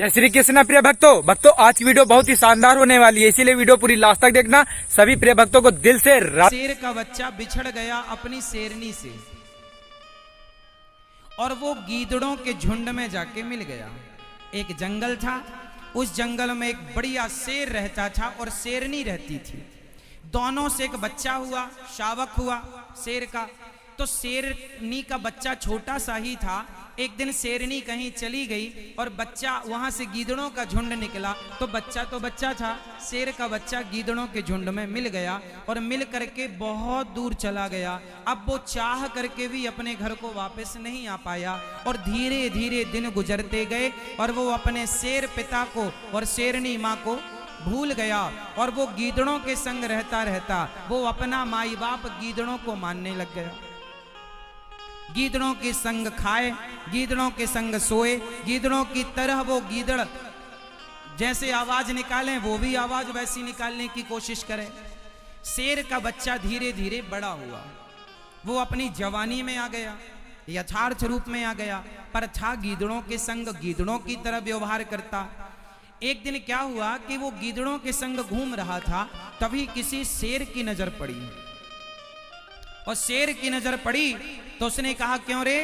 जय श्री कृष्ण प्रिय भक्तों आज की वीडियो बहुत ही शानदार होने वाली है, इसीलिए वीडियो पूरी लास्ट तक देखना। सभी प्रिय भक्तों को दिल से शेर का बच्चा बिछड़ गया अपनी शेरनी से और वो गीदड़ों के झुंड में जाके मिल गया। एक जंगल था, उस जंगल में एक बढ़िया शेर रहता था और शेरनी रहती थी। दोनों से एक बच्चा हुआ, शावक हुआ शेर का। तो शेरनी का बच्चा छोटा सा ही था। एक दिन शेरनी कहीं चली गई और बच्चा वहां से गीदड़ों का झुंड निकला। तो बच्चा था, शेर का बच्चा गीदड़ों के झुंड में मिल गया और मिल करके बहुत दूर चला गया। अब वो चाह करके भी अपने घर को वापस नहीं आ पाया और धीरे धीरे दिन गुजरते गए और वो अपने शेर पिता को और शेरनी माँ को भूल गया और वो गीदड़ों के संग रहता रहता वो अपना माई बाप गीदड़ों को मानने लग गया। गीदड़ों के संग खाए, गीदड़ों के संग सोए, गीदड़ों की तरह वो गीदड़ जैसे आवाज निकालें वो भी आवाज वैसी निकालने की कोशिश करे। शेर का बच्चा धीरे धीरे बड़ा हुआ, वो अपनी जवानी में आ गया, यथार्थ रूप में आ गया, पर था गीदड़ों के संग, गीदड़ों की तरह व्यवहार करता। एक दिन क्या हुआ कि वो गीदड़ों के संग घूम रहा था, तभी किसी शेर की नजर पड़ी और शेर की नजर पड़ी तो उसने कहा, क्यों रे,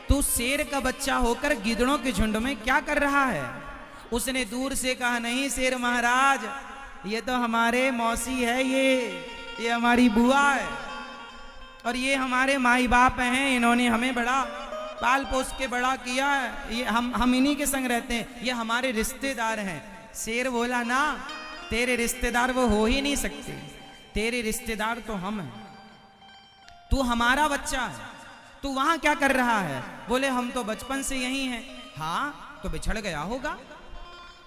तू शेर का बच्चा होकर गीदड़ों के झुंड में क्या कर रहा है? उसने दूर से कहा, नहीं शेर महाराज, ये तो हमारे मौसी है, ये हमारी बुआ है और ये हमारे माई बाप हैं, इन्होंने हमें बड़ा पाल पोस के बड़ा किया है, ये हम इन्हीं के संग रहते हैं, ये हमारे रिश्तेदार हैं। शेर बोला, ना, तेरे रिश्तेदार वो हो ही नहीं सकते, तेरे रिश्तेदार तो हम हैं, तू हमारा बच्चा है, तू वहां क्या कर रहा है? बोले, हम तो बचपन से यही हैं। हाँ, तो बिछड़ गया होगा,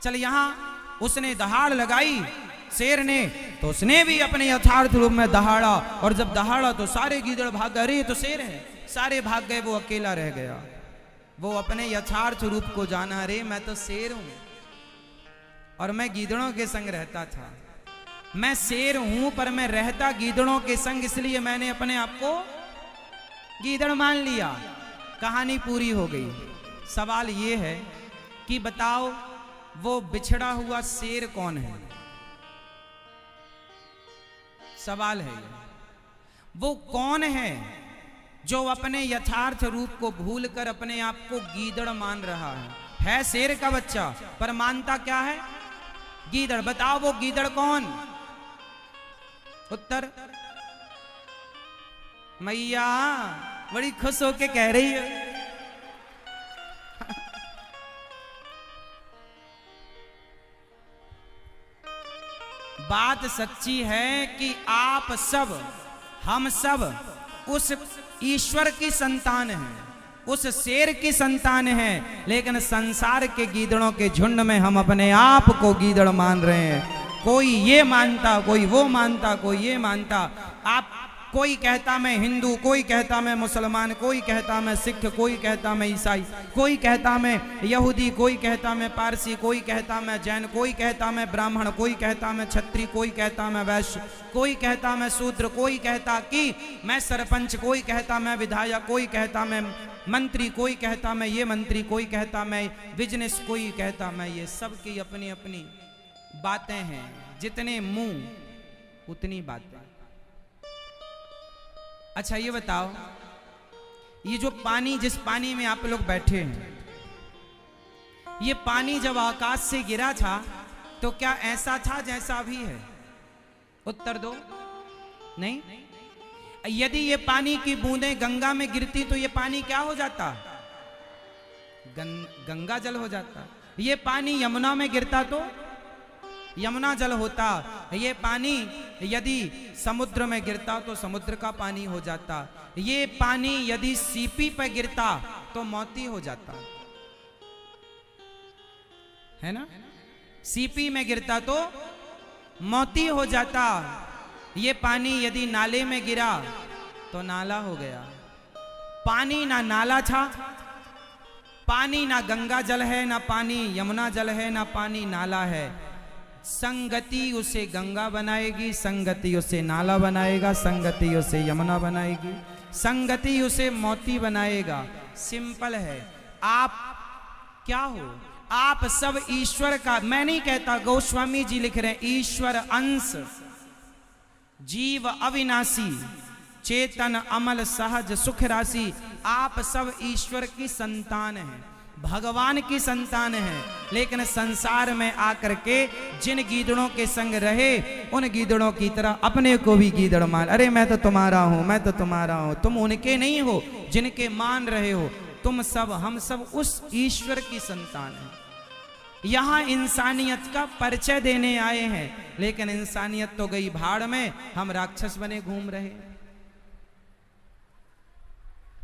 चल यहाँ। उसने दहाड़ लगाई शेर ने, तो उसने भी अपने यथार्थ रूप में दहाड़ा और जब दहाड़ा तो सारे गीदड़ भाग गए। अरे तो शेर है, सारे भाग गए, वो अकेला रह गया। वो अपने यथार्थ रूप को जाना, अरे मैं तो शेर हूं और मैं गीदड़ों के संग रहता था। मैं शेर हूं पर मैं रहता गीदड़ों के संग, इसलिए मैंने अपने आप को गीदड़ मान लिया। कहानी पूरी हो गई। सवाल ये है कि बताओ, वो बिछड़ा हुआ शेर कौन है? सवाल है वो कौन है जो अपने यथार्थ रूप को भूलकर अपने आप को गीदड़ मान रहा है? है शेर का बच्चा पर मानता क्या है? गीदड़। बताओ वो गीदड़ कौन? उत्तर, मैया बड़ी खुश होके कह रही है। बात सच्ची है कि आप सब, हम सब उस ईश्वर की संतान हैं, उस शेर की संतान हैं, लेकिन संसार के गीदड़ों के झुंड में हम अपने आप को गीदड़ मान रहे हैं। कोई ये मानता, कोई वो मानता, कोई ये मानता। आप, कोई कहता मैं हिंदू, कोई कहता मैं मुसलमान, कोई कहता मैं सिख, कोई कहता मैं ईसाई, कोई कहता मैं यहूदी, कोई कहता मैं पारसी, कोई कहता मैं जैन, कोई कहता मैं ब्राह्मण, कोई कहता मैं क्षत्रिय, कोई कहता मैं वैश्य, कोई कहता मैं शूद्र, कोई कहता कि मैं सरपंच, कोई कहता मैं विधायक, कोई कहता मैं मंत्री, कोई कहता मैं ये मंत्री, कोई कहता मैं बिजनेस, कोई कहता मैं ये। सबकी अपनी अपनी बातें हैं, जितने मुंह उतनी बातें। अच्छा ये बताओ, ये जो पानी, जिस पानी में आप लोग बैठे हैं, ये पानी जब आकाश से गिरा था तो क्या ऐसा था जैसा अभी है? उत्तर दो। नहीं। यदि ये पानी की बूंदें गंगा में गिरती तो ये पानी क्या हो जाता? गंगा जल हो जाता। ये पानी यमुना में गिरता तो यमुना जल होता। ये पानी यदि समुद्र में गिरता तो समुद्र का पानी हो जाता। ये पानी यदि सीपी पर गिरता तो मोती हो जाता, है ना? सीपी में गिरता तो मोती हो जाता। ये पानी यदि नाले में गिरा तो नाला हो गया। पानी ना नाला था, पानी ना गंगा जल है, ना पानी यमुना जल है, ना पानी नाला है। संगति उसे गंगा बनाएगी, संगति उसे नाला बनाएगा, संगति उसे यमुना बनाएगी, संगति उसे मोती बनाएगा। सिंपल है। आप क्या हो? आप सब ईश्वर का, मैं नहीं कहता, गोस्वामी जी लिख रहे हैं, ईश्वर अंश, जीव अविनाशी, चेतन अमल सहज सुख राशि। आप सब ईश्वर की संतान हैं, भगवान की संतान है, लेकिन संसार में आकर के जिन गीदड़ों के संग रहे, उन गीदड़ों की तरह अपने को भी गीदड़ मान, अरे मैं तो तुम्हारा हूं, मैं तो तुम्हारा हूं। तुम उनके नहीं हो जिनके मान रहे हो, तुम सब, हम सब उस ईश्वर की संतान हैं। यहां इंसानियत का परिचय देने आए हैं, लेकिन इंसानियत तो गई भाड़ में, हम राक्षस बने घूम रहे।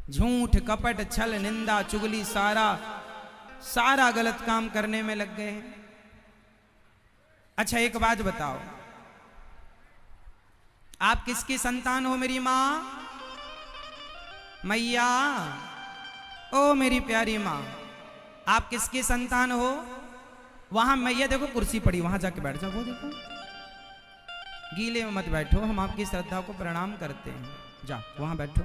झूठ कपट छल निंदा चुगली सारा गलत काम करने में लग गए हैं। अच्छा एक बात बताओ, आप किसकी संतान हो मेरी मां? मैया, ओ मेरी प्यारी मां, आप किसकी संतान हो? वहां मैया देखो कुर्सी पड़ी, वहां जाके बैठ जाओ, वो देखो, गीले में मत बैठो, हम आपकी श्रद्धा को प्रणाम करते हैं, जा वहां बैठो।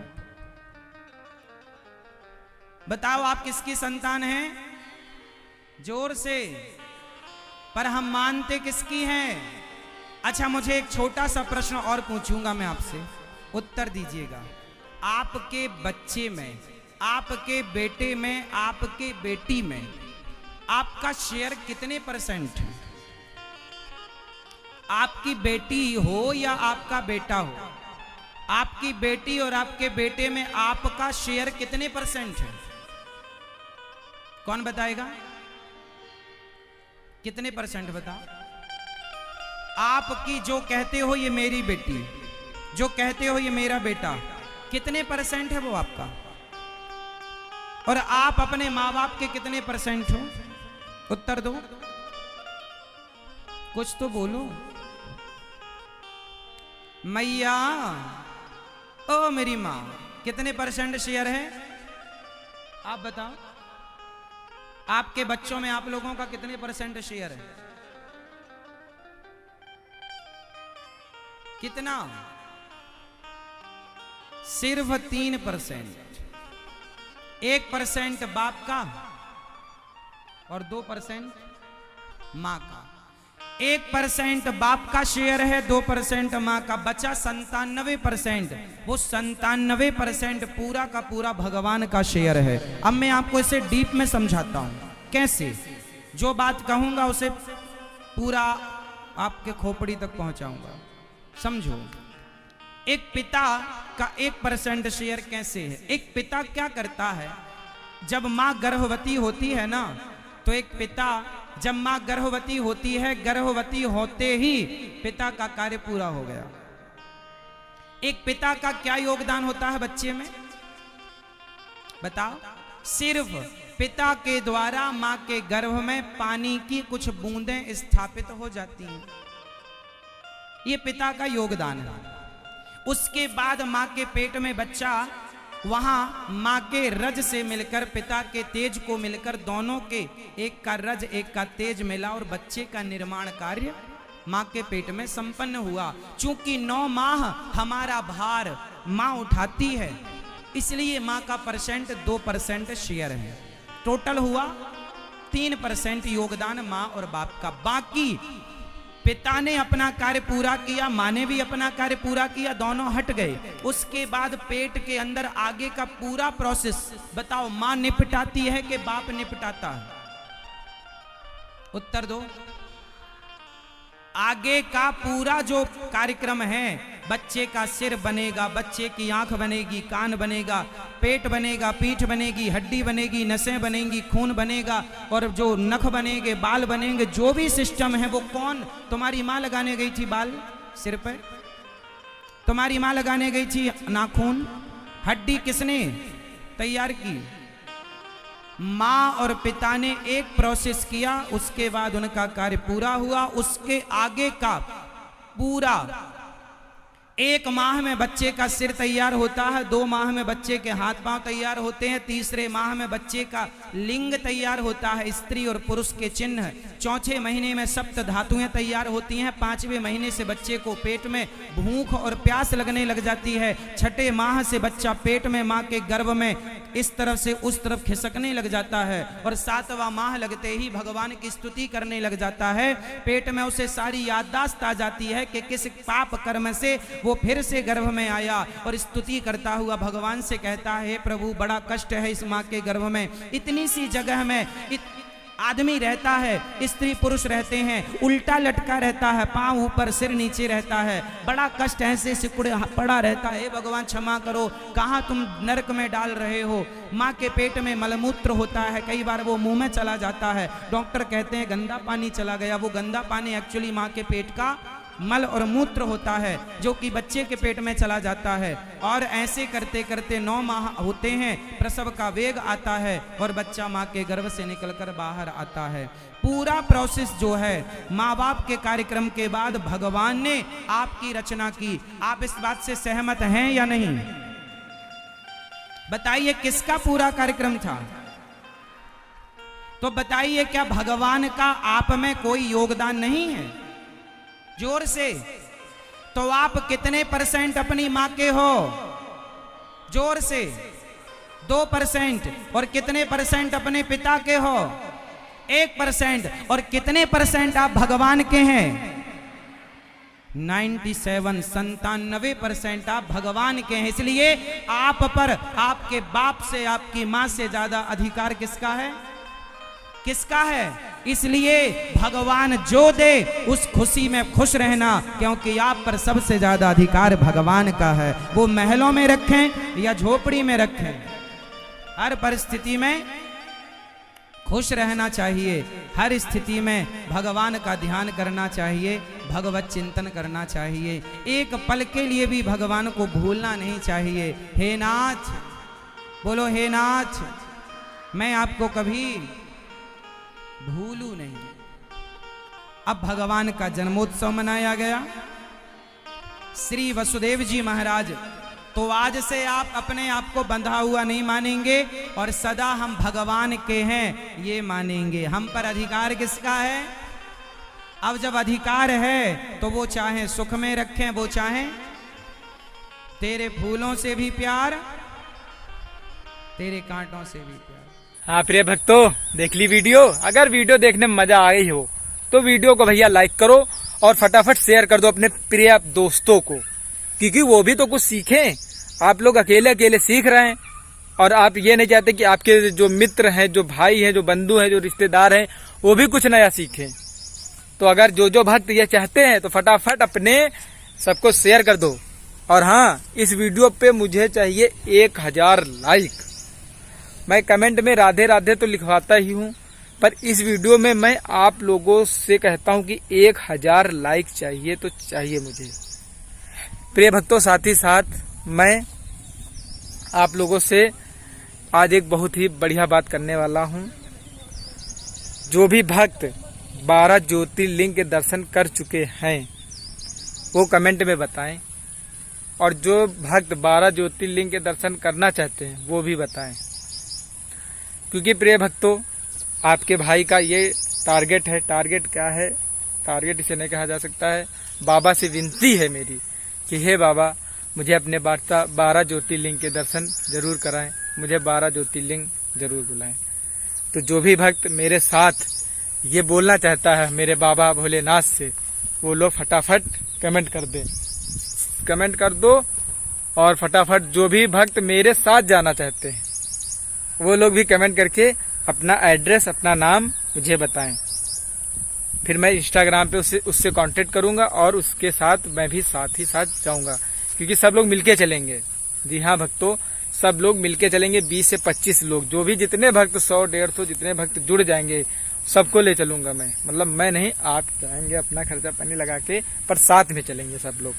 बताओ आप किसकी संतान हैं? जोर से, पर हम मानते किसकी हैं? अच्छा मुझे एक छोटा सा प्रश्न और पूछूंगा मैं आपसे, उत्तर दीजिएगा। आपके बच्चे में, आपके बेटे में, आपके बेटी में आपका शेयर कितने परसेंट है? आपकी बेटी हो या आपका बेटा हो, आपकी बेटी और आपके बेटे में आपका शेयर कितने परसेंट है? कौन बताएगा? कितने परसेंट बताओ? आपकी जो कहते हो ये मेरी बेटी, जो कहते हो ये मेरा बेटा, कितने परसेंट है वो आपका? और आप अपने माँ बाप के कितने परसेंट हो? उत्तर दो, कुछ तो बोलो। मैया, ओ मेरी माँ, कितने परसेंट शेयर है? आप बताओ, आपके बच्चों में आप लोगों का कितने परसेंट शेयर है? कितना? सिर्फ 3%। 1% बाप का और 2% मां का। 1% बाप का शेयर है, 2% मां का, बचा 97%। वो 97% पूरा का पूरा भगवान का शेयर है। अब मैं आपको इसे डीप में समझाता हूं। कैसे? जो बात कहूंगा उसे पूरा आपके खोपड़ी तक पहुंचाऊंगा, समझो। एक पिता का 1% शेयर कैसे है? एक पिता क्या करता है, जब मां गर्भवती होती है ना, तो एक पिता जब मां गर्भवती होती है, गर्भवती होते ही पिता का कार्य पूरा हो गया। एक पिता का क्या योगदान होता है बच्चे में? बताओ। सिर्फ पिता के द्वारा मां के गर्भ में पानी की कुछ बूंदें स्थापित हो जाती हैं, ये पिता का योगदान है। उसके बाद मां के पेट में बच्चा, वहां मां के रज से मिलकर, पिता के तेज को मिलकर, दोनों के एक का रज एक का तेज मिला और बच्चे का निर्माण कार्य मां के पेट में संपन्न हुआ। चूंकि 9 माह हमारा भार मां उठाती है, इसलिए मां का परसेंट 2% शेयर है। टोटल हुआ 3% योगदान मां और बाप का। बाकी पिता ने अपना कार्य पूरा किया, मां ने भी अपना कार्य पूरा किया, दोनों हट गए। उसके बाद पेट के अंदर आगे का पूरा प्रोसेस बताओ, मां निपटाती है कि बाप निपटाता है? उत्तर दो। आगे का पूरा जो कार्यक्रम है, बच्चे का सिर बनेगा, बच्चे की आंख बनेगी, कान बनेगा, पेट बनेगा, पीठ बनेगी, हड्डी बनेगी, नसें बनेंगी, खून बनेगा, और जो नख बनेंगे, बाल बनेंगे, जो भी सिस्टम है वो कौन? तुम्हारी मां लगाने गई थी बाल सिर पर, तुम्हारी मां लगाने गई थी नाखून, हड्डी किसने तैयार की? मां और पिता ने एक प्रोसेस किया, उसके बाद उनका कार्य पूरा हुआ। उसके आगे का पूरा 1 माह में बच्चे का सिर तैयार होता है, 2 माह में बच्चे के हाथ पांव तैयार होते हैं, तीसरे माह में बच्चे का लिंग तैयार होता है, स्त्री और पुरुष के चिन्ह, चौथे महीने में सप्त धातुएं तैयार होती हैं, 5वें महीने से बच्चे को पेट में भूख और प्यास लगने लग जाती है, 6ठे माह से बच्चा पेट में मां के गर्भ में इस तरफ से उस तरफ खिसकने लग जाता है और 7वां माह लगते ही भगवान की स्तुति करने लग जाता है। पेट में उसे सारी याददाश्त आ जाती है कि किस पाप कर्म से वो फिर से गर्भ में आया और स्तुति करता हुआ भगवान से कहता है, प्रभु बड़ा कष्ट है इस माँ के गर्भ में, इतनी सी जगह में आदमी रहता है, स्त्री पुरुष रहते हैं, उल्टा लटका रहता है, पांव ऊपर सिर नीचे रहता है, बड़ा कष्ट ऐसे सिकुड़े पड़ा रहता है। भगवान क्षमा करो, कहाँ तुम नरक में डाल रहे हो। माँ के पेट में मलमूत्र होता है, कई बार वो मुंह में चला जाता है, डॉक्टर कहते हैं गंदा पानी चला गया। वो गंदा पानी एक्चुअली माँ के पेट का मल और मूत्र होता है जो कि बच्चे के पेट में चला जाता है। और ऐसे करते करते 9 माह होते हैं, प्रसव का वेग आता है और बच्चा माँ के गर्भ से निकलकर बाहर आता है। पूरा प्रोसेस जो है माँ बाप के कार्यक्रम के बाद भगवान ने आपकी रचना की। आप इस बात से सहमत हैं या नहीं? बताइए किसका पूरा कार्यक्रम था? तो बताइए क्या भगवान का आप में कोई योगदान नहीं है? जोर से। तो आप कितने % अपनी मां के हो? जोर से। 2%। और कितने % अपने पिता के हो? 1%। और कितने % आप भगवान के हैं? 97% आप भगवान के हैं। इसलिए आप पर आपके बाप से, आपकी मां से ज्यादा अधिकार किसका है? किसका है? इसलिए भगवान जो दे उस खुशी में खुश रहना, क्योंकि आप पर सबसे ज्यादा अधिकार भगवान का है। वो महलों में रखें या झोपड़ी में रखें, हर परिस्थिति में खुश रहना चाहिए। हर स्थिति में भगवान का ध्यान करना चाहिए, भगवत चिंतन करना चाहिए। एक पल के लिए भी भगवान को भूलना नहीं चाहिए। हे नाथ, बोलो हे नाथ, मैं आपको कभी भूलू नहीं। अब भगवान का जन्मोत्सव मनाया गया। श्री वसुदेव जी महाराज, तो आज से आप अपने आप को बंधा हुआ नहीं मानेंगे और सदा हम भगवान के हैं ये मानेंगे। हम पर अधिकार किसका है? अब जब अधिकार है तो वो चाहे सुख में रखें, वो चाहे तेरे फूलों से भी प्यार, तेरे कांटों से भी प्यार। हाँ प्रिय भक्तों, देख ली वीडियो। अगर वीडियो देखने में मजा आई हो तो वीडियो को भैया लाइक करो और फटाफट शेयर कर दो अपने प्रिय दोस्तों को, क्योंकि वो भी तो कुछ सीखें। आप लोग अकेले अकेले सीख रहे हैं और आप ये नहीं चाहते कि आपके जो मित्र हैं, जो भाई हैं, जो बंधु हैं, जो रिश्तेदार हैं, वो भी कुछ नया सीखें। तो अगर जो भक्त ये चाहते हैं तो फटाफट अपने सबको शेयर कर दो। और हाँ, इस वीडियो पे मुझे चाहिए 1000 लाइक। मैं कमेंट में राधे राधे तो लिखवाता ही हूँ, पर इस वीडियो में मैं आप लोगों से कहता हूँ कि 1000 लाइक चाहिए तो चाहिए मुझे। प्रिय भक्तों, साथ ही साथ मैं आप लोगों से आज एक बहुत ही बढ़िया बात करने वाला हूँ। जो भी भक्त 12 ज्योतिर्लिंग के दर्शन कर चुके हैं वो कमेंट में बताएं, और जो भक्त 12 ज्योतिर्लिंग के दर्शन करना चाहते हैं वो भी बताएं। क्योंकि प्रिय भक्तों, आपके भाई का ये टारगेट है। टारगेट क्या है? टारगेट इसे नहीं कहा जा सकता है। बाबा से विनती है मेरी कि हे बाबा, मुझे अपने 12 ज्योतिर्लिंग के दर्शन जरूर कराएं, मुझे 12 ज्योतिर्लिंग जरूर बुलाएं। तो जो भी भक्त मेरे साथ ये बोलना चाहता है मेरे बाबा भोलेनाथ से, वो लोग फटाफट कमेंट कर दे, कमेंट कर दो। और फटाफट जो भी भक्त मेरे साथ जाना चाहते हैं वो लोग भी कमेंट करके अपना एड्रेस, अपना नाम मुझे बताएं। फिर मैं इंस्टाग्राम पे उससे कांटेक्ट करूंगा और उसके साथ मैं भी साथ ही साथ जाऊंगा, क्योंकि सब लोग मिलके चलेंगे। जी हाँ भक्तों, सब लोग मिलके चलेंगे। 20 से 25 लोग, जो भी जितने भक्त 100-150 जितने भक्त जुड़ जाएंगे सबको ले चलूंगा मैं। मतलब मैं नहीं, आप जाएंगे अपना खर्चा पानी लगा के, पर साथ में चलेंगे सब लोग।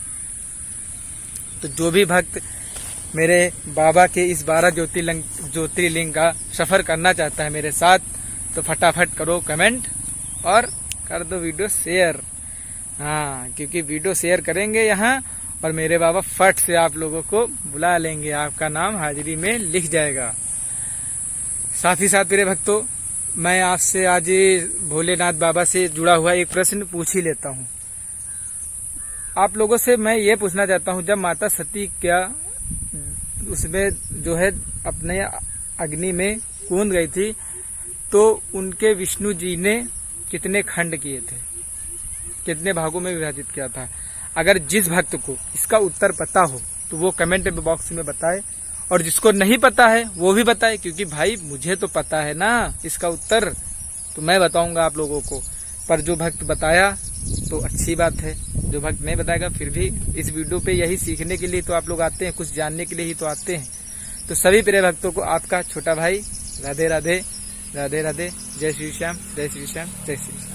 तो जो भी भक्त मेरे बाबा के इस 12 ज्योतिर्लिंग का सफर करना चाहता है मेरे साथ, तो फटाफट करो कमेंट और कर दो वीडियो शेयर। हाँ, क्योंकि वीडियो शेयर करेंगे यहाँ और मेरे बाबा फट से आप लोगों को बुला लेंगे, आपका नाम हाजिरी में लिख जाएगा। साथ ही साथ मेरे भक्तों, मैं आपसे आज भोलेनाथ बाबा से जुड़ा हुआ एक प्रश्न पूछ ही लेता हूँ। आप लोगों से मैं ये पूछना चाहता हूँ, जब माता सती क्या उसमें जो है अपने अग्नि में कूद गई थी तो उनके विष्णु जी ने कितने खंड किए थे, कितने भागों में विभाजित किया था। अगर जिस भक्त को इसका उत्तर पता हो तो वो कमेंट बॉक्स में बताए, और जिसको नहीं पता है वो भी बताए, क्योंकि भाई मुझे तो पता है ना इसका उत्तर, तो मैं बताऊंगा आप लोगों को। पर जो भक्त बताया तो अच्छी बात है, जो भक्त नहीं बताएगा फिर भी इस वीडियो पे यही सीखने के लिए तो आप लोग आते हैं, कुछ जानने के लिए ही तो आते हैं। तो सभी प्रिय भक्तों को आपका छोटा भाई राधे राधे राधे राधे। जय श्री श्याम, जय श्री श्याम, जय श्री श्याम।